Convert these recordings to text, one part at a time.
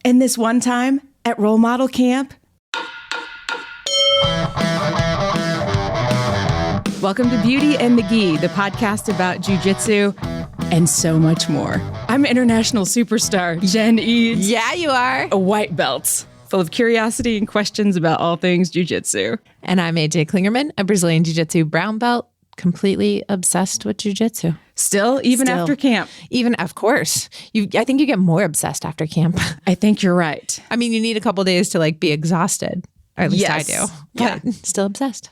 And this one time at Role Model Camp. Welcome to Beauty and McGee, the podcast about Jiu-Jitsu and so much more. I'm international superstar Jen Eads. Yeah, you are. A white belt full of curiosity and questions about all things Jiu-Jitsu. And I'm AJ Klingerman, a Brazilian Jiu-Jitsu brown belt, completely obsessed with Jiu-Jitsu. Still, even after camp? Even, of course. I think you get more obsessed after camp. I think you're right. I mean, you need a couple days to like be exhausted. Or at least I do. But still obsessed.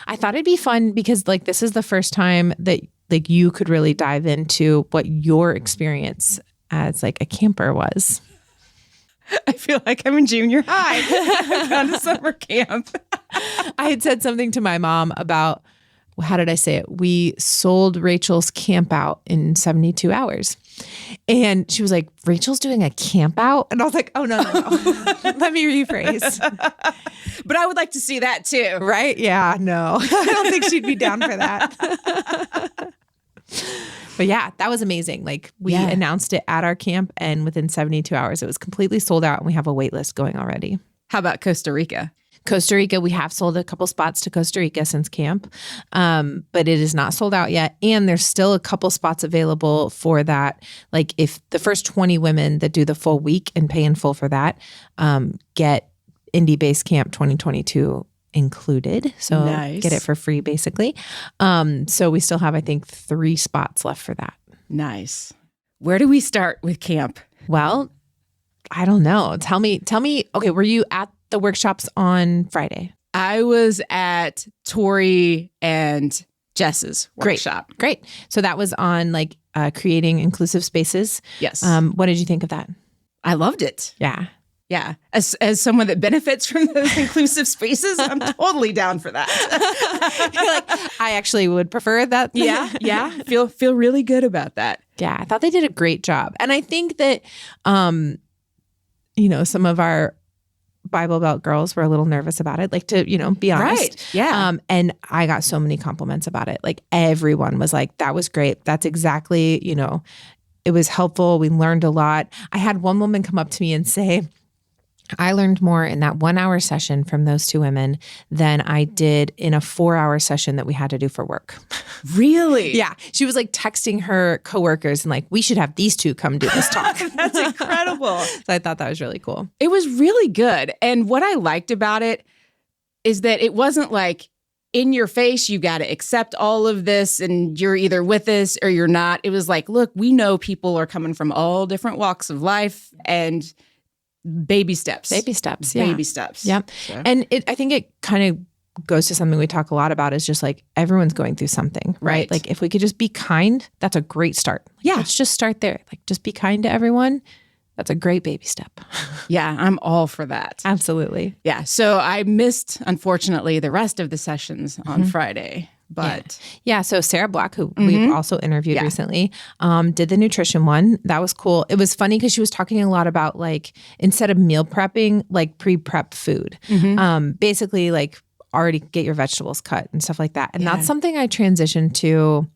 I thought it'd be fun because like this is the first time that like you could really dive into what your experience as like a camper was. I feel like I'm in junior high. I've gone to summer camp. I had said something to my mom about, how did I say it? We sold Rachel's camp out in 72 hours. And she was like, Rachel's doing a camp out? And I was like, oh, no. Let me rephrase. But I would like to see that too. Right? Yeah, no. I don't think she'd be down for that. But yeah, that was amazing. Like we announced it at our camp and within 72 hours, it was completely sold out and we have a wait list going already. How about Costa Rica? Costa Rica, we have sold a couple spots to Costa Rica since camp, but it is not sold out yet. And there's still a couple spots available for that. Like if the first 20 women that do the full week and pay in full for that get Indie Base Camp 2022 included. So get it for free basically. So we still have, I think, 3 spots left for that. Nice. Where do we start with camp? Well, I don't know. Tell me. Okay, were you at the workshops on Friday? I was at Tori and Jess's workshop. Great. So that was on like creating inclusive spaces. Yes. What did you think of that? I loved it. Yeah. Yeah. As someone that benefits from those inclusive spaces, I'm totally down for that. You're like, I actually would prefer that. Yeah. Feel really good about that. Yeah. I thought they did a great job. And I think that, some of our Bible Belt girls were a little nervous about it, like to, be honest. Right. Yeah. And I got so many compliments about it. Like everyone was like, that was great. That's exactly, it was helpful. We learned a lot. I had one woman come up to me and say, I learned more in that 1-hour session from those 2 women than I did in a 4-hour session that we had to do for work. Really? Yeah. She was like texting her coworkers and like, we should have these 2 come do this talk. That's incredible. So I thought that was really cool. It was really good. And what I liked about it is that it wasn't like in your face, you got to accept all of this and you're either with us or you're not. It was like, look, we know people are coming from all different walks of life and baby steps. Yeah. Baby steps. Yep. So. And I think it kind of goes to something we talk a lot about is just like everyone's going through something, right? Like if we could just be kind, that's a great start. Like, let's just start there. Like just be kind to everyone. That's a great baby step. Yeah, I'm all for that. Absolutely. Yeah. So I missed, unfortunately, the rest of the sessions on Friday. But so Sarah Black, who we've also interviewed recently, did the nutrition one. That was cool. It was funny because she was talking a lot about like, instead of meal prepping, like pre-prep food, basically like already get your vegetables cut and stuff like that. And that's something I transitioned to,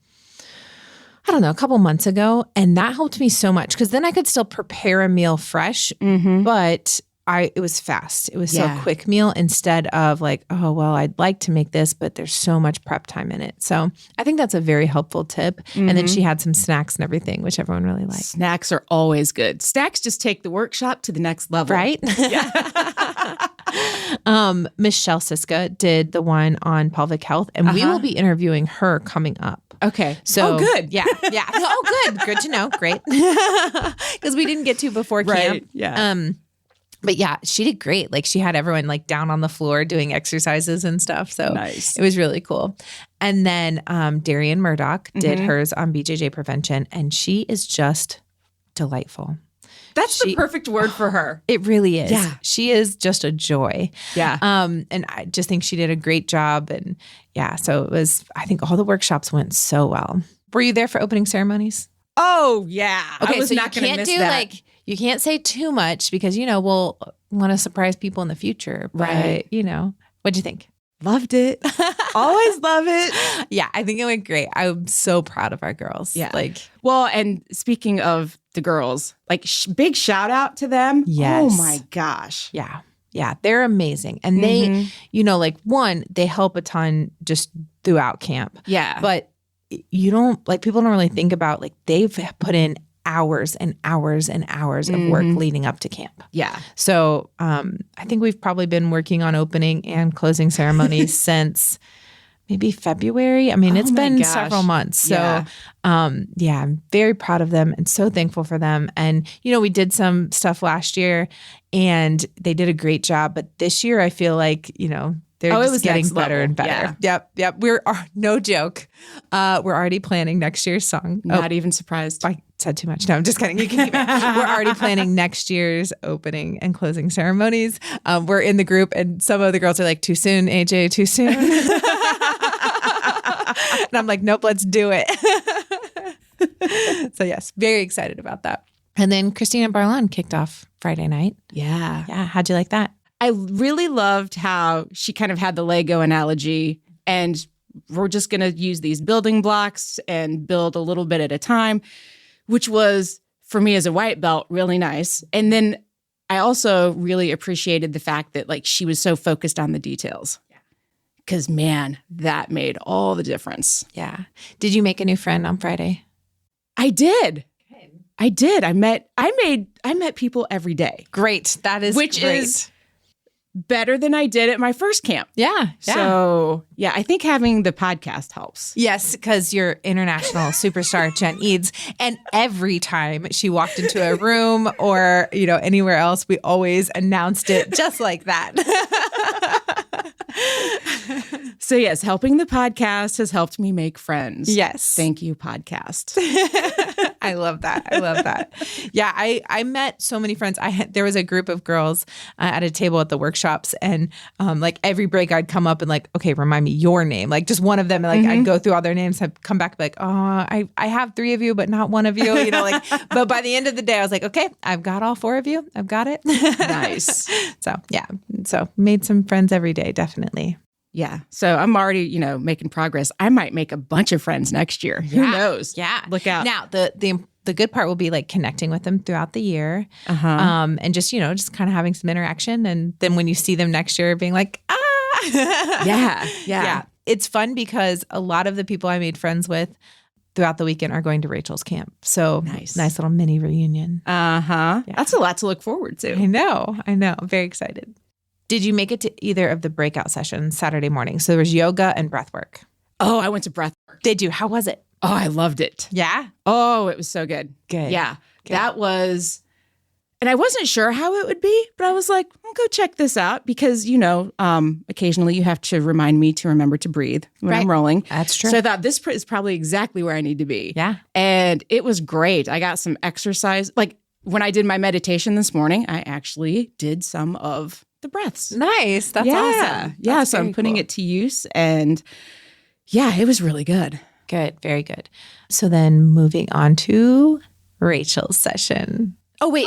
I don't know, a couple months ago. And that helped me so much because then I could still prepare a meal fresh, but it was fast. It was so a quick meal instead of like, oh, well, I'd like to make this, but there's so much prep time in it. So I think that's a very helpful tip. And then she had some snacks and everything, which everyone really liked. Snacks are always good. Snacks just take the workshop to the next level. Right? Yeah. Michelle Siska did the one on pelvic health, and we will be interviewing her coming up. Okay. So good. Yeah. Oh, good. Good to know. Great. Because we didn't get to before camp. Yeah. But yeah, she did great. Like she had everyone like down on the floor doing exercises and stuff. So nice. It was really cool. And then Darian Murdoch did hers on BJJ prevention, and she is just delightful. That's the perfect word for her. It really is. Yeah. She is just a joy. Yeah. And I just think she did a great job. And yeah, so it was, I think all the workshops went so well. Were you there for opening ceremonies? Oh, yeah. Okay, I was so not going to miss that. Like, you can't say too much because, we'll want to surprise people in the future. But, right. What'd you think? Loved it. Always love it. Yeah, I think it went great. I'm so proud of our girls. Yeah. Like, well, and speaking of the girls, like big shout out to them. Yes. Oh my gosh. Yeah. Yeah. They're amazing. And they, you know, like one, they help a ton just throughout camp. Yeah. But you don't, like, people don't really think about, like, they've put in hours and hours and hours of work leading up to camp. Yeah. So I think we've probably been working on opening and closing ceremonies since maybe February. I mean, it's been several months. So yeah, I'm very proud of them and so thankful for them. And, you know, we did some stuff last year and they did a great job. But this year, I feel like, you know, they're just getting better and better. Yeah. Yep. We're no joke. We're already planning next year's song. Not even surprised. I said too much. No, I'm just kidding. You can keep it. We're already planning next year's opening and closing ceremonies. We're in the group and some of the girls are like, too soon, AJ, too soon. And I'm like, nope, let's do it. So yes, very excited about that. And then Christina Barlan kicked off Friday night. Yeah. Yeah. How'd you like that? I really loved how she kind of had the Lego analogy and we're just going to use these building blocks and build a little bit at a time, which was, for me as a white belt, really nice. And then I also really appreciated the fact that like she was so focused on the details. Because man, that made all the difference. Yeah. Did you make a new friend on Friday? I did. I did. I met people every day. Great. That is which great. Is better than I did at my first camp. Yeah. So, yeah, I think having the podcast helps. Yes, because you're international superstar Jen Eads. And every time she walked into a room or, you know, anywhere else, we always announced it just like that. So, yes, helping the podcast has helped me make friends. Yes. Thank you, podcast. I love that. I love that. Yeah, I met so many friends. There was a group of girls at a table at the workshops, and like every break I'd come up and like, okay, remind me your name. Like just one of them, and like I'd go through all their names, I'd come back like, oh, I have 3 of you, but not one of you. You know, like. But by the end of the day, I was like, okay, I've got all 4 of you. I've got it. Nice. So yeah, so made some friends every day, definitely. Yeah. So I'm already, you know, making progress. I might make a bunch of friends next year. Yeah. Who knows? Yeah. Look out. Now, the good part will be like connecting with them throughout the year. And just, you know, just kind of having some interaction. And then when you see them next year being like, Yeah. It's fun because a lot of the people I made friends with throughout the weekend are going to Rachel's camp. So nice little mini reunion. Yeah. That's a lot to look forward to. I know. I'm very excited. Did you make it to either of the breakout sessions Saturday morning? So there was yoga and breath work. Oh, I went to breath work. Did you? How was it? Oh, I loved it. Yeah? Oh, it was so good. Good. Yeah. Good. That was, and I wasn't sure how it would be, but I was like, I'll go check this out because, you know, occasionally you have to remind me to remember to breathe when I'm rolling. That's true. So I thought this is probably exactly where I need to be. Yeah. And it was great. I got some exercise. Like when I did my meditation this morning, I actually did some of the breaths. Nice. That's awesome. Yeah. That's so I'm putting it to use. And yeah, it was really good. Good. Very good. So then moving on to Rachel's session. Oh, wait.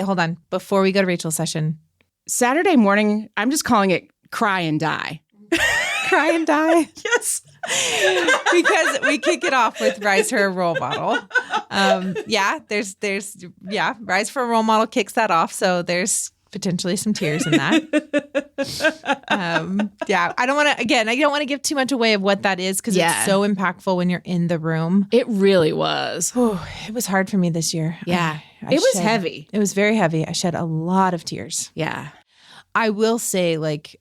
Hold on. Before we go to Rachel's session. Saturday morning, I'm just calling it cry and die. Cry and die? Yes. Because we kick it off with Rise for a Role Model. There's Rise for a Role Model kicks that off. So there's potentially some tears in that. I don't want to give too much away of what that is because it's so impactful when you're in the room. It really was. It was hard for me this year. Yeah. It was heavy. It was very heavy. I shed a lot of tears. Yeah. I will say, like,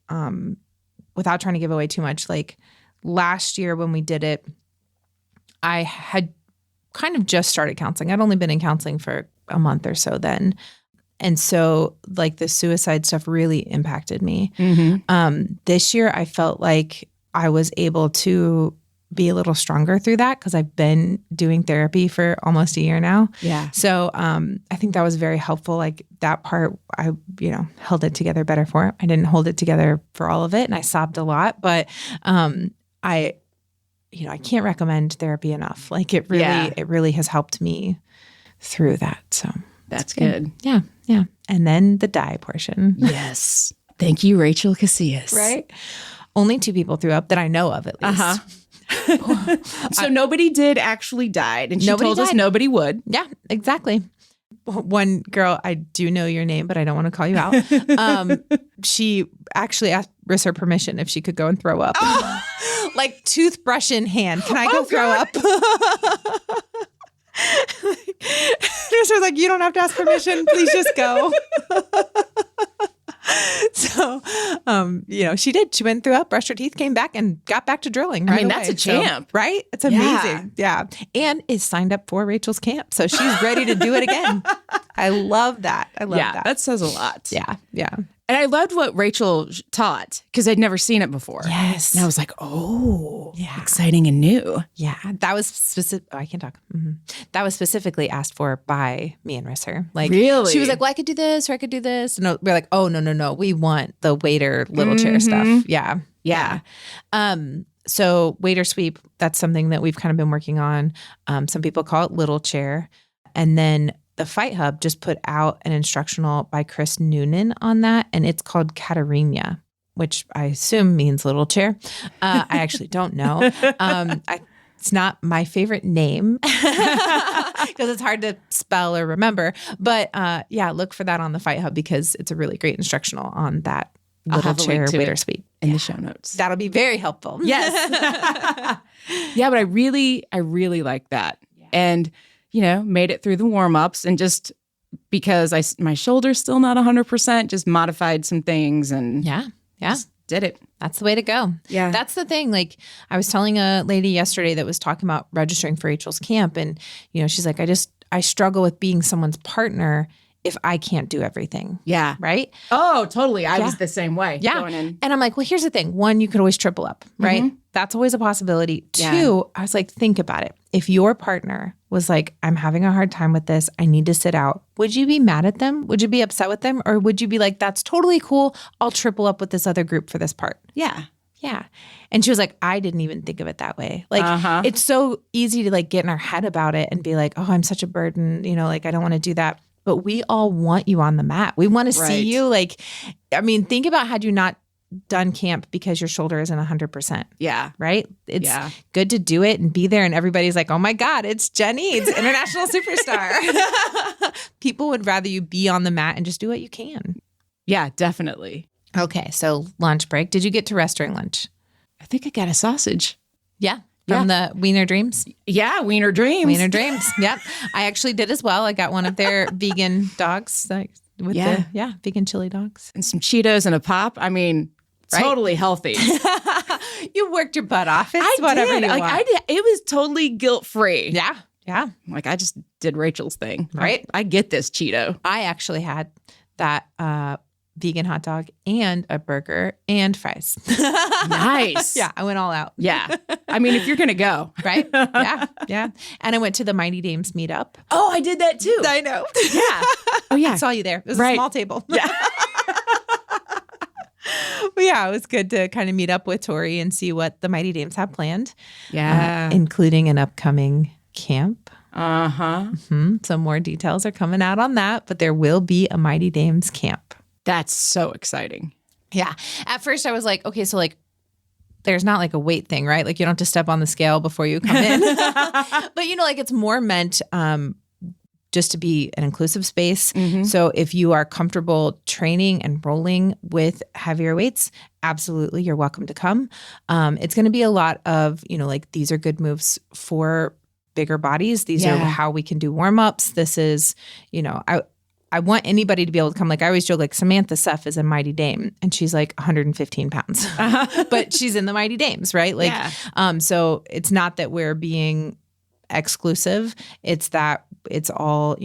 without trying to give away too much, like last year when we did it, I had kind of just started counseling. I'd only been in counseling for a month or so then. And so like the suicide stuff really impacted me. This year I felt like I was able to be a little stronger through that because I've been doing therapy for almost a year now. Yeah. So I think that was very helpful. Like that part, I, held it together better for it. I didn't hold it together for all of it and I sobbed a lot, but I can't recommend therapy enough. Like it really has helped me through that. So that's good. Yeah. Yeah. And then the die portion. Yes. Thank you, Rachel Casillas. Right. Only 2 people threw up that I know of, at least. So nobody did actually died. And she told us nobody would. Yeah, exactly. One girl, I do know your name, but I don't want to call you out. She actually asked her permission if she could go and throw up. Oh. Like toothbrush in hand. Can I go throw up? Nurse was like, you don't have to ask permission. Please just go. So, she did. She went and threw up, brushed her teeth, came back, and got back to drilling. Right away. That's a champ. So, right? It's amazing. Yeah. And is signed up for Rachel's camp. So she's ready to do it again. I love that. I love that. That says a lot. Yeah. Yeah. And I loved what Rachel taught because I'd never seen it before. Yes. And I was like, oh, exciting and new. Yeah. That was specific. Oh, I can't talk. Mm-hmm. That was specifically asked for by me and Risser. Like, really? She was like, well, I could do this or I could do this. And we're like, oh, no. We want the waiter little chair stuff. Yeah. Yeah. So waiter sweep, that's something that we've kind of been working on. Some people call it little chair. And then the Fight Hub just put out an instructional by Chris Noonan on that, and it's called Catarrhemia, which I assume means little chair. I actually don't know. It's not my favorite name because it's hard to spell or remember. But look for that on the Fight Hub because it's a really great instructional on that little chair waiter sweep in the show notes. That'll be very helpful. Yes. Yeah, but I really like that. Yeah. And made it through the warm-ups and just because my shoulder's still not 100%, just modified some things and just did it. That's the way to go. Yeah. That's the thing. Like I was telling a lady yesterday that was talking about registering for Rachel's camp and, she's like, I struggle with being someone's partner if I can't do everything. Yeah. Right? Oh, totally. I was the same way. Yeah. And I'm like, well, here's the thing. 1, you could always triple up, right? Mm-hmm. That's always a possibility. 2, I was like, think about it. If your partner was like, I'm having a hard time with this, I need to sit out, would you be mad at them? Would you be upset with them? Or would you be like, that's totally cool. I'll triple up with this other group for this part. Yeah. Yeah. And she was like, I didn't even think of it that way. Like, it's so easy to like get in our head about it and be like, oh, I'm such a burden. Like, I don't want to do that. But we all want you on the mat. We want to see you. Like, I mean, think about had you not done camp because your shoulder isn't 100%. Yeah. Right? It's good to do it and be there. And everybody's like, oh my God, it's Jenny. It's international superstar. People would rather you be on the mat and just do what you can. Yeah, definitely. Okay. So lunch break. Did you get to rest during lunch? I think I got a sausage. Yeah. From the Wiener Dreams? Yeah, Wiener Dreams. Wiener Dreams. Yep. I actually did as well. I got one of their vegan dogs with vegan chili dogs. And some Cheetos and a pop. I mean, totally healthy. You worked your butt off. It's whatever you want. I did. It was totally guilt-free. Yeah. Yeah. Like I just did Rachel's thing. Right. I get this Cheeto. I actually had that vegan hot dog and a burger and fries. Nice. Yeah, I went all out. Yeah. I mean, if you're going to go. Right? Yeah. Yeah. And I went to the Mighty Dames meetup. Oh, I did that too. I know. Yeah. Oh, yeah. I saw you there. It was a small table. Yeah. But yeah, it was good to kind of meet up with Tori and see what the Mighty Dames have planned. Yeah. Including an upcoming camp. Mm-hmm. Some more details are coming out on that, but there will be a Mighty Dames camp. That's so exciting. Yeah. At first I was like, okay, so like there's not like a weight thing, right? Like you don't have to step on the scale before you come in. But like it's more meant just to be an inclusive space. Mm-hmm. So if you are comfortable training and rolling with heavier weights, absolutely, you're welcome to come. It's going to be a lot of, like these are good moves for bigger bodies. These are how we can do warm-ups. This is, I want anybody to be able to come. Like I always joke, like Samantha Suff is a Mighty Dame and she's like 115 pounds, but she's in the Mighty Dames, right? Like, so it's not that we're being exclusive. It's that it's all,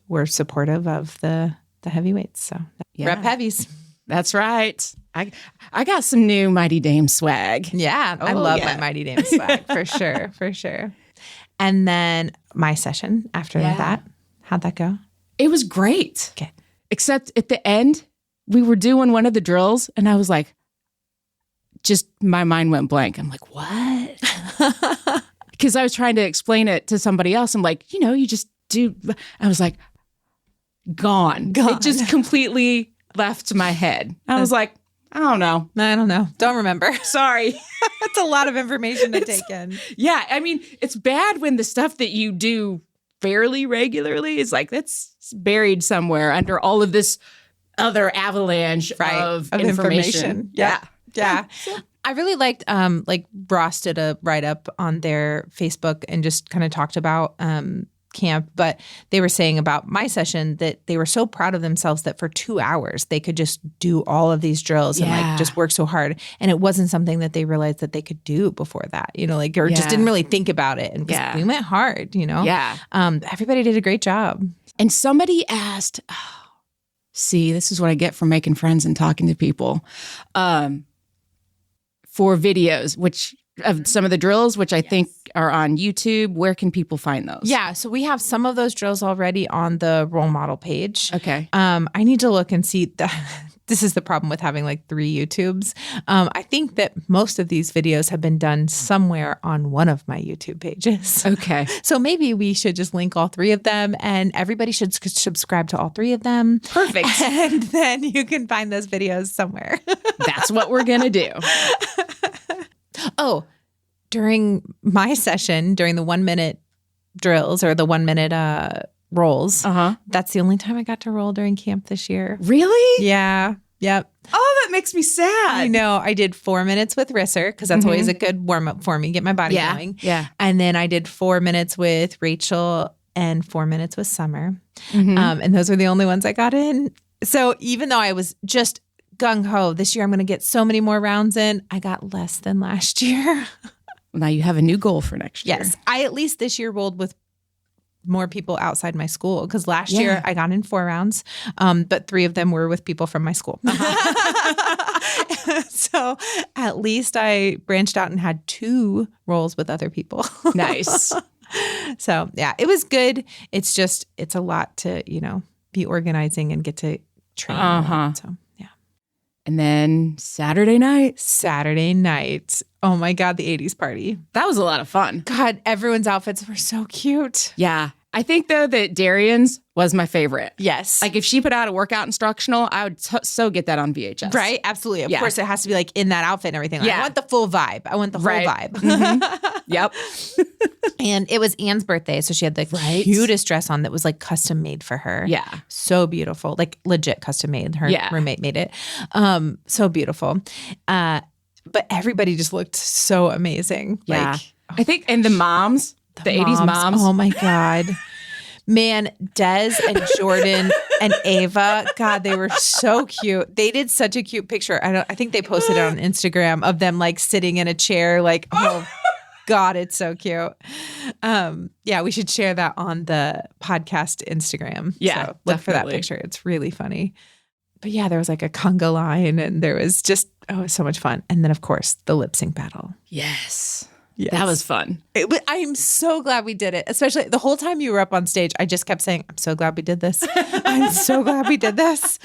we're supportive of the heavyweights. So rep heavies. That's right. I got some new Mighty Dame swag. Yeah. I love my Mighty Dame swag for sure. For sure. And then my session after that, how'd that go? It was great. Okay. Except at the end, we were doing one of the drills and I was like, just my mind went blank. I'm like, what? Because I was trying to explain it to somebody else. I'm like, you just do. I was like, gone. It just completely left my head. I was like, I don't know. Don't remember. Sorry. That's a lot of information to take in. Yeah. I mean, it's bad when the stuff that you do fairly regularly is like, that's buried somewhere under all of this other avalanche of information. Yeah. I really liked, Ross did a write-up on their Facebook and just kind of talked about camp, but they were saying about my session that they were so proud of themselves that for 2 hours they could just do all of these drills and like just work so hard. And it wasn't something that they realized that they could do before that, or just didn't really think about it. And we went hard, Yeah. Everybody did a great job. And somebody asked, see, this is what I get from making friends and talking to people, for videos, which of some of the drills, which I think are on YouTube. Where can people find those? Yeah. So we have some of those drills already on the role model page. Okay. I need to look and see. This is the problem with having like 3 YouTubes. I think that most of these videos have been done somewhere on one of my YouTube pages. Okay. So maybe we should just link all 3 of them and everybody should subscribe to all 3 of them. Perfect. And then you can find those videos somewhere. That's what we're going to do. Oh, during my session, during the 1-minute drills or the 1-minute rolls, that's the only time I got to roll during camp this year. Really? Yeah. Yep. Oh, that makes me sad. I know. I did 4 minutes with Risser because that's always a good warm up for me, get my body going. Yeah. And then I did 4 minutes with Rachel and 4 minutes with Summer. And those were the only ones I got in. So even though I was just gung-ho, this year I'm going to get so many more rounds in, I got less than last year. Now you have a new goal for next year. Yes. I at least this year rolled with more people outside my school because last year I got in 4 rounds, but 3 of them were with people from my school. So at least I branched out and had 2 rolls with other people. Nice. So yeah, it was good. It's just, it's a lot to, be organizing and get to train. So yeah. And then Saturday night. Oh my God, the 80s party. That was a lot of fun. God, everyone's outfits were so cute. Yeah. I think, though, that Darian's was my favorite. Yes. Like, if she put out a workout instructional, I would so get that on VHS. Right? Absolutely. Of course, it has to be, like, in that outfit and everything. Like, I want the full vibe. I want the whole vibe. Yep. And it was Anne's birthday, so she had the cutest dress on that was, like, custom made for her. Yeah. So beautiful. Like, legit custom made. Her roommate made it. So beautiful. But everybody just looked so amazing. Yeah. Like, I think, and the moms. The 80s moms. Oh my God. Man, Des and Jordan and Ava, God, they were so cute. They did such a cute picture. I think they posted it on Instagram of them like sitting in a chair, like, oh God, it's so cute. Yeah, we should share that on the podcast Instagram. Yeah, so look for that picture. It's really funny. But yeah, there was like a conga line and there was just, it was so much fun. And then of course the lip sync battle. Yes. That was fun. I'm so glad we did it. Especially the whole time you were up on stage, I just kept saying, I'm so glad we did this. I'm so glad we did this.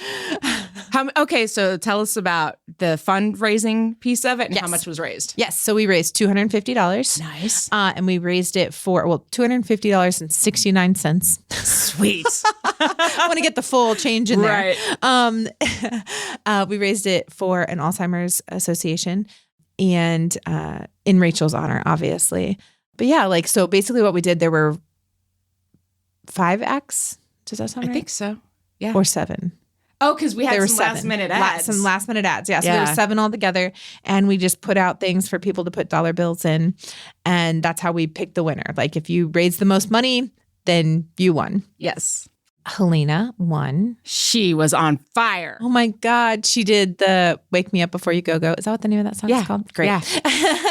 Okay, so tell us about the fundraising piece of it and how much was raised. Yes, so we raised $250. Nice. And we raised it for, $250.69. Sweet. I want to get the full change in there. Right. We raised it for an Alzheimer's association. And in Rachel's honor, obviously. But yeah, like, so basically what we did, there were 5 acts. Does that sound right? I think so. Yeah. Or 7. Oh, because we had some 7. last-minute ads. Some last-minute ads, yeah. So there were 7 altogether. And we just put out things for people to put dollar bills in. And that's how we picked the winner. Like, if you raised the most money, then you won. Yes. Helena won. She was on fire. Oh my God. She did the Wake Me Up Before You Go Go. Is that what the name of that song is called? Great. Yeah.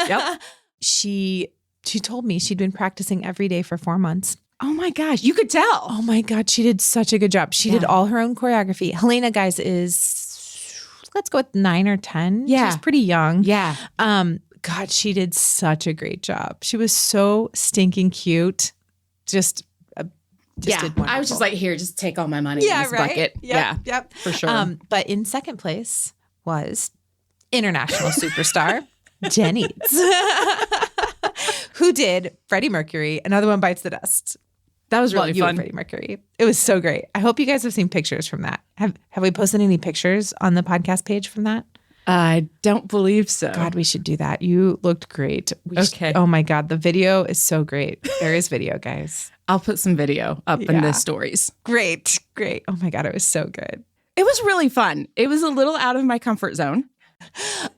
Yep. She told me she'd been practicing every day for 4 months. Oh my gosh. You could tell. Oh my God. She did such a good job. She did all her own choreography. Helena, guys, is, let's go with 9 or 10. Yeah. She's pretty young. Yeah. God, she did such a great job. She was so stinking cute. Just did wonderful. I was just like, here, just take all my money in this bucket. Yep. For sure. But in second place was international superstar Jenny, who did Freddie Mercury, Another One Bites the Dust. That was really fun. Freddie Mercury. It was so great. I hope you guys have seen pictures from that. Have we posted any pictures on the podcast page from that? I don't believe so. God, we should do that. You looked great. Okay. Oh my God. The video is so great. There is video, guys. I'll put some video up in the stories. Great. Oh my God. It was so good. It was really fun. It was a little out of my comfort zone.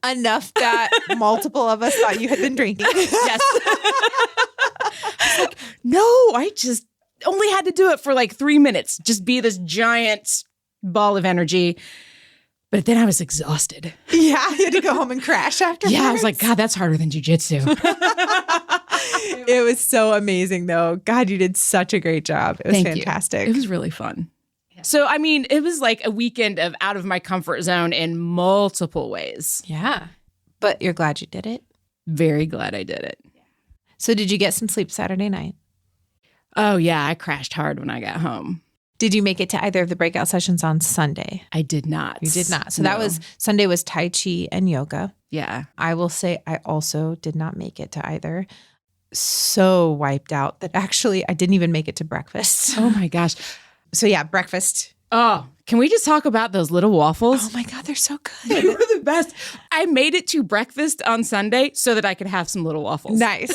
Enough that multiple of us thought you had been drinking. Yes. Like, no, I just only had to do it for like 3 minutes. Just be this giant ball of energy. But then I was exhausted. Yeah, you had to go home and crash afterwards. Yeah, I was like, God, that's harder than jiu-jitsu. It was so amazing, though. God, you did such a great job. It was fantastic. It was really fun. So, I mean, it was like a weekend of out of my comfort zone in multiple ways. Yeah. But you're glad you did it? Very glad I did it. So did you get some sleep Saturday night? Oh, yeah. I crashed hard when I got home. Did you make it to either of the breakout sessions on Sunday? I did not. You did not. So that was Sunday was Tai Chi and yoga. Yeah. I will say I also did not make it to either. So wiped out that actually I didn't even make it to breakfast. Oh my gosh. So yeah, breakfast. Oh, can we just talk about those little waffles? Oh my God, they're so good. They were the best. I made it to breakfast on Sunday so that I could have some little waffles. Nice.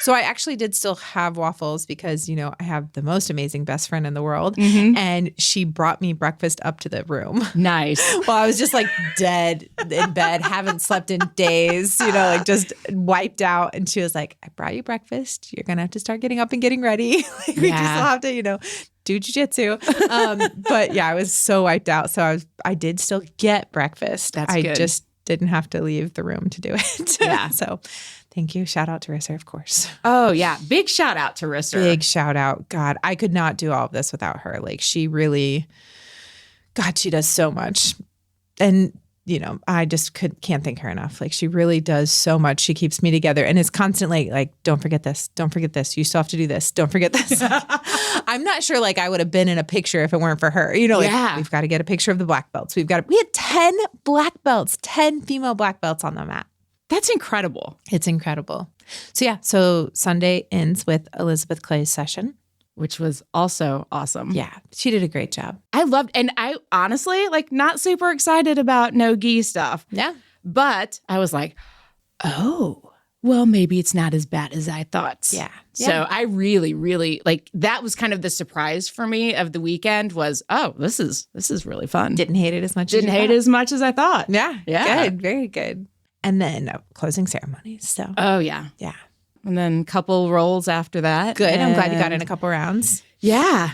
So I actually did still have waffles because, you know, I have the most amazing best friend in the world. Mm-hmm. And she brought me breakfast up to the room. Nice. Well, I was just like dead in bed, haven't slept in days, you know, like just wiped out. And she was like, I brought you breakfast. You're going to have to start getting up and getting ready. Like, we just have to, you know, do jiu-jitsu. But yeah, I was so wiped out. So I did still get breakfast. That's I good. just didn't have to leave the room to do it. Yeah. So thank you. Shout out to Risser, of course. Oh yeah. Big shout out to Risser. Big shout out. God, I could not do all of this without her. Like she really, God, she does so much. And you know, I just can't thank her enough. Like she really does so much. She keeps me together and is constantly like, don't forget this. Don't forget this. You still have to do this. Don't forget this. I'm not sure like I would have been in a picture if it weren't for her. You know, like we've got to get a picture of the black belts. We had 10 black belts, 10 female black belts on the mat. That's incredible. It's incredible. So yeah, so Sunday ends with Elizabeth Clay's session. Which was also awesome. Yeah, she did a great job. I loved, and I honestly, like, not super excited about no gi stuff. Yeah. But I was like, oh, well, maybe it's not as bad as I thought. Yeah. So I really, really, like, that was kind of the surprise for me of the weekend was, oh, this is really fun. Didn't hate it as much Didn't hate it as much as I thought. Yeah. Yeah. Good. Very good. And then closing ceremonies. So. Oh, yeah. Yeah. And then a couple rolls after that. Good. I'm glad you got in a couple rounds. Yeah.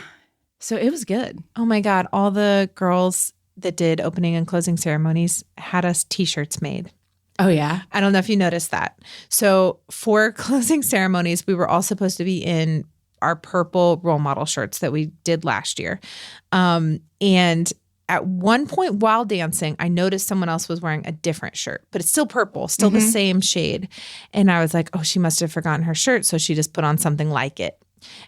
So it was good. Oh my God. All the girls that did opening and closing ceremonies had us t-shirts made. Oh, yeah. I don't know if you noticed that. So for closing ceremonies, we were all supposed to be in our purple role model shirts that we did last year. And at one point while dancing, I noticed someone else was wearing a different shirt, but it's still purple, still the same shade. And I was like, oh, she must have forgotten her shirt. So she just put on something like it.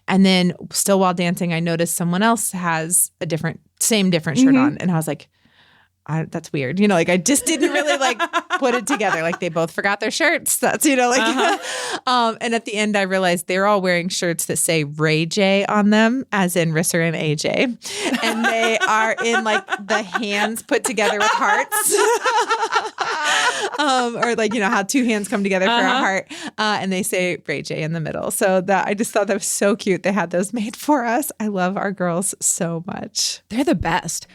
And then still while dancing, I noticed someone else has a different shirt on. And I was like, that's weird. You know, like I just didn't really like put it together. Like they both forgot their shirts. That's, you know, like, and at the end I realized they're all wearing shirts that say Ray J on them, as in Risser and AJ. And they are in like the hands put together with hearts. Or like, you know, how two hands come together for a heart. And they say Ray J in the middle. So that I just thought that was so cute. They had those made for us. I love our girls so much. They're the best.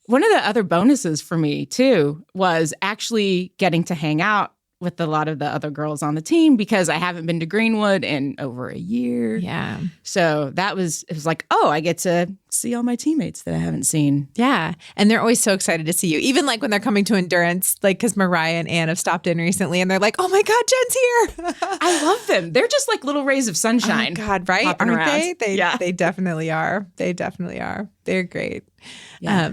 One of the other bonuses for me, too, was actually getting to hang out with a lot of the other girls on the team because I haven't been to Greenwood in over a year. Yeah. So it was like, oh, I get to see all my teammates that I haven't seen. Yeah. And they're always so excited to see you. Even like when they're coming to Endurance, like because Mariah and Ann have stopped in recently and they're like, oh my God, Jen's here. I love them. They're just like little rays of sunshine. Oh God, right? Aren't around. They definitely are. They definitely are. They're great. Yeah.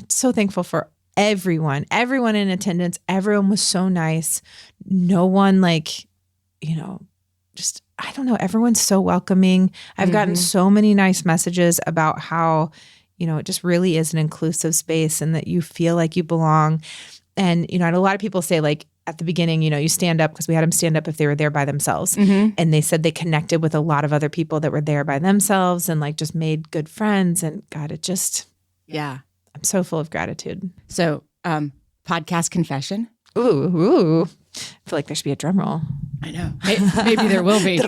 So thankful for everyone in attendance. Everyone was so nice. No one like, you know, just, I don't know. Everyone's so welcoming. I've gotten so many nice messages about how, you know, it just really is an inclusive space and that you feel like you belong. And, you know, and a lot of people say like at the beginning, you know, you stand up because we had them stand up if they were there by themselves. And they said they connected with a lot of other people that were there by themselves and like just made good friends. And God, it just, yeah. I'm so full of gratitude. So podcast confession. Ooh. I feel like there should be a drum roll. I know. Maybe there will be.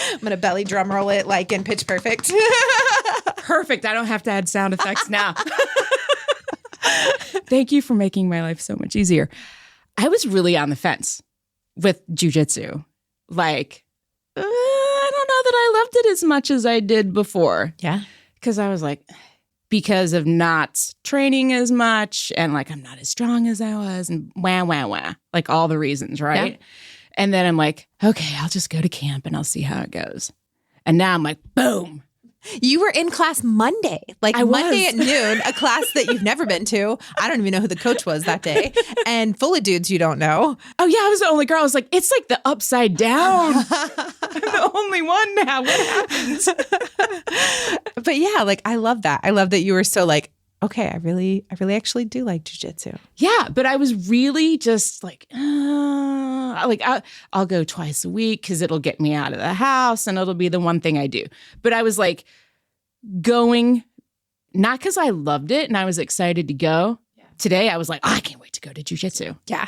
I'm going to belly drum roll it like in Pitch Perfect. Perfect. I don't have to add sound effects now. Thank you for making my life so much easier. I was really on the fence with jiu-jitsu. Like, I don't know that I loved it as much as I did before. Yeah. Because I was like, because of not training as much and like I'm not as strong as I was and wah. Like all the reasons, right? Yeah. And then I'm like, okay, I'll just go to camp and I'll see how it goes. And now I'm like, boom. You were in class Monday, like Monday at noon, a class that you've never been to. I don't even know who the coach was that day, and full of dudes you don't know. Oh yeah, I was the only girl. I was like, it's like the upside down. I'm the only one now. What happens? But yeah, like I love that. I love that you were so like, okay, I really actually do like jiu-jitsu. Yeah, but I was really just like, I'll go twice a week because it'll get me out of the house and it'll be the one thing I do. But I was like going, not because I loved it and I was excited to go. Yeah. Today I was like, I can't wait to go to jiu-jitsu. Yeah.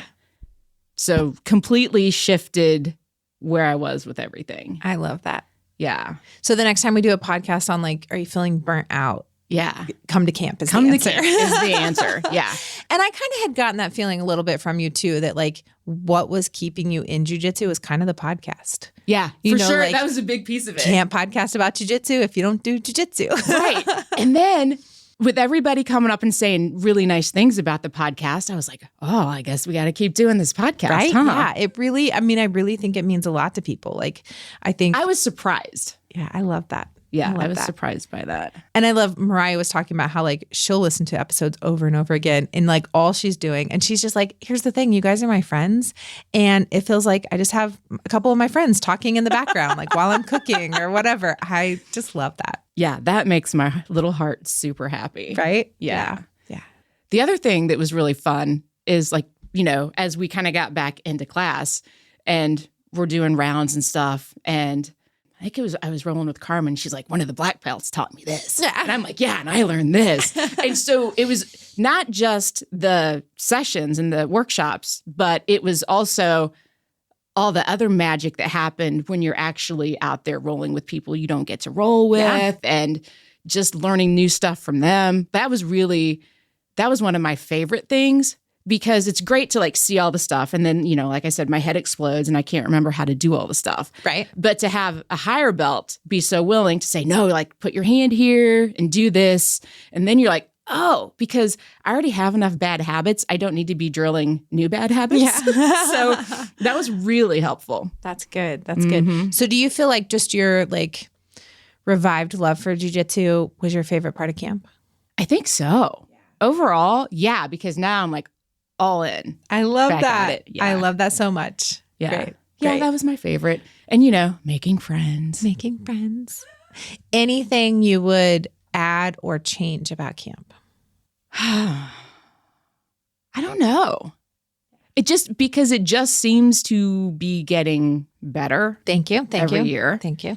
So completely shifted where I was with everything. I love that. Yeah. So the next time we do a podcast on like, are you feeling burnt out? Yeah. Come to camp is the answer. Camp is the answer. Yeah. And I kind of had gotten that feeling a little bit from you too, that like what was keeping you in jiu-jitsu was kind of the podcast. Yeah, for sure. Like, that was a big piece of it. Can't podcast about jiu-jitsu if you don't do jiu-jitsu. Right. And then with everybody coming up and saying really nice things about the podcast, I was like, oh, I guess we got to keep doing this podcast, right? Huh? Yeah, it really, I really think it means a lot to people. Like, I think. I was surprised. Yeah, I love that. Yeah, I was surprised by that. And I love Mariah was talking about how like she'll listen to episodes over and over again and like all she's doing. And she's just like, here's the thing, you guys are my friends. And it feels like I just have a couple of my friends talking in the background, like while I'm cooking or whatever. I just love that. Yeah, that makes my little heart super happy. Right? Yeah. Yeah. The other thing that was really fun is like, you know, as we kind of got back into class and we're doing rounds and stuff and I think I was rolling with Carmen. She's like, one of the black belts taught me this. Yeah. And I'm like, yeah, and I learned this. And so it was not just the sessions and the workshops, but it was also all the other magic that happened when you're actually out there rolling with people you don't get to roll with and just learning new stuff from them. That was one of my favorite things. Because it's great to like see all the stuff. And then, you know, like I said, my head explodes and I can't remember how to do all the stuff. Right. But to have a higher belt be so willing to say, no, like put your hand here and do this. And then you're like, oh, because I already have enough bad habits. I don't need to be drilling new bad habits. Yeah. So that was really helpful. That's good. That's good. So do you feel like just your like revived love for jiu-jitsu was your favorite part of camp? I think so. Overall, yeah, because now I'm like, all in. I love that. Yeah. I love that so much. Yeah. Great. Yeah, that was my favorite. And, you know, making friends. Anything you would add or change about camp? I don't know. Because it just seems to be getting better. Thank you. Every year. Thank you.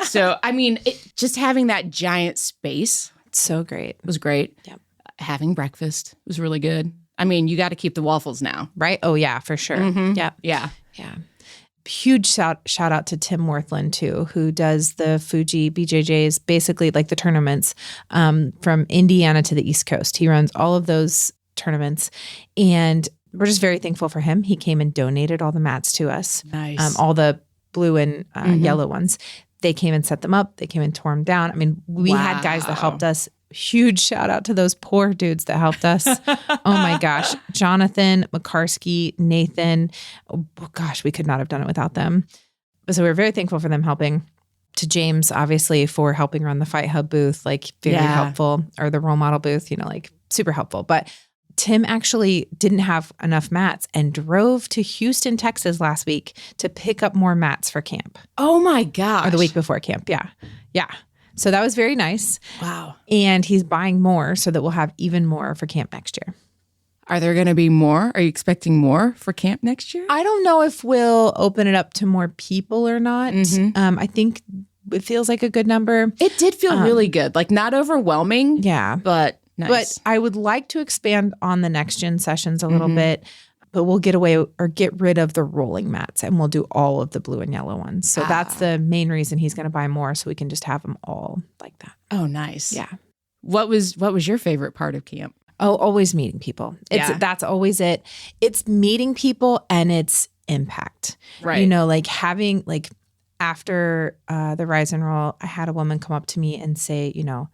So, I mean, just having that giant space. It's so great. Was great. Yep. Having breakfast was really good. I mean, you got to keep the waffles now. Right? Oh, yeah, for sure. Mm-hmm. Yeah. Huge shout out to Tim Worthland, too, who does the Fuji BJJs, basically like the tournaments from Indiana to the East Coast. He runs all of those tournaments. And we're just very thankful for him. He came and donated all the mats to us. Nice. All the blue and yellow ones. They came and set them up. They came and tore them down. I mean, we had guys that helped us. Huge shout out to those poor dudes that helped us. Oh my gosh. Jonathan, McCarsky, Nathan. Oh gosh, we could not have done it without them. So we're very thankful for them helping. To James, obviously, for helping run the Fight Hub booth, like very helpful, or the role model booth, you know, like super helpful. But Tim actually didn't have enough mats and drove to Houston, Texas last week to pick up more mats for camp. Oh my gosh. Or the week before camp. Yeah. Yeah. So that was very nice. Wow. And he's buying more so that we'll have even more for camp next year. Are there going to be more? Are you expecting more for camp next year? I don't know if we'll open it up to more people or not. I think it feels like a good number. It did feel really good. Like not overwhelming. Yeah. But Nice. But I would like to expand on the next gen sessions a little bit, but we'll get rid of the rolling mats and we'll do all of the blue and yellow ones. So that's the main reason he's going to buy more, so we can just have them all like that. Oh, nice. Yeah. What was your favorite part of camp? Oh, always meeting people. That's always it. It's meeting people and it's impact. Right. You know, like having like after the Rise and Roll, I had a woman come up to me and say, you know,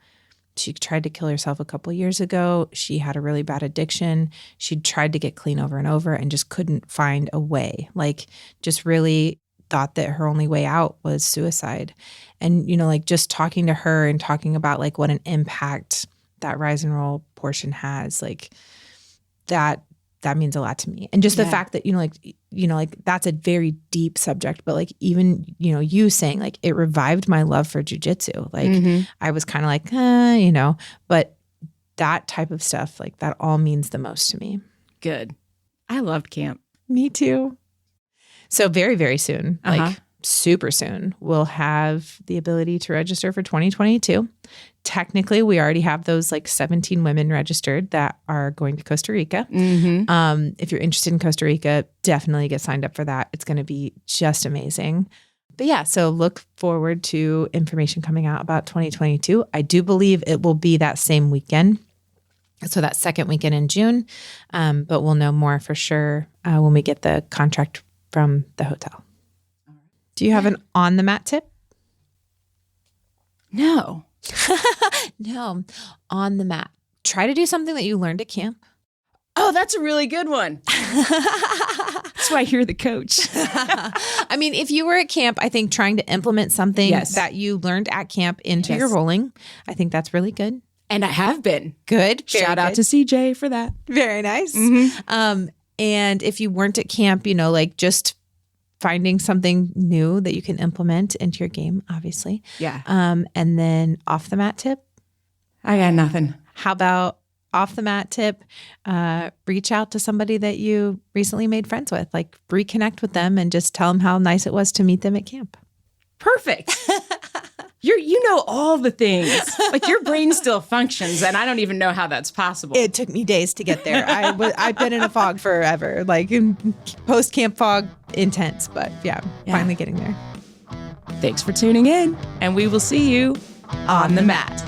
she tried to kill herself a couple years ago. She had a really bad addiction. She'd tried to get clean over and over and just couldn't find a way. Like just really thought that her only way out was suicide. And, you know, like just talking to her and talking about like what an impact that Rise and Roll portion has, like that means a lot to me. And just the fact that, you know, like that's a very deep subject, but like even, you know, you saying like it revived my love for jiu-jitsu. Like I was kind of like, you know, but that type of stuff, like that all means the most to me. Good. I loved camp. Me too. So very, very soon, like super soon, we'll have the ability to register for 2022. Technically, we already have those like 17 women registered that are going to Costa Rica. If you're interested in Costa Rica, definitely get signed up for that. It's going to be just amazing. But yeah, so look forward to information coming out about 2022. I do believe it will be that same weekend. So that second weekend in June. But we'll know more for sure when we get the contract from the hotel. Do you have an on the mat tip? No. No, on the mat. Try to do something that you learned at camp. Oh, that's a really good one. That's why you're the coach. I mean, if you were at camp, I think trying to implement something that you learned at camp into your rolling, I think that's really good. And I have been. Good. Shout out to CJ for that. Very nice. And if you weren't at camp, you know, like just finding something new that you can implement into your game, obviously. Yeah. And then off the mat tip. I got nothing. How about off the mat tip? Reach out to somebody that you recently made friends with, like reconnect with them and just tell them how nice it was to meet them at camp. Perfect. You know all the things. Like your brain still functions, and I don't even know how that's possible. It took me days to get there. I've been in a fog forever, like in post-camp fog, intense. But yeah, finally getting there. Thanks for tuning in, and we will see you on the mat.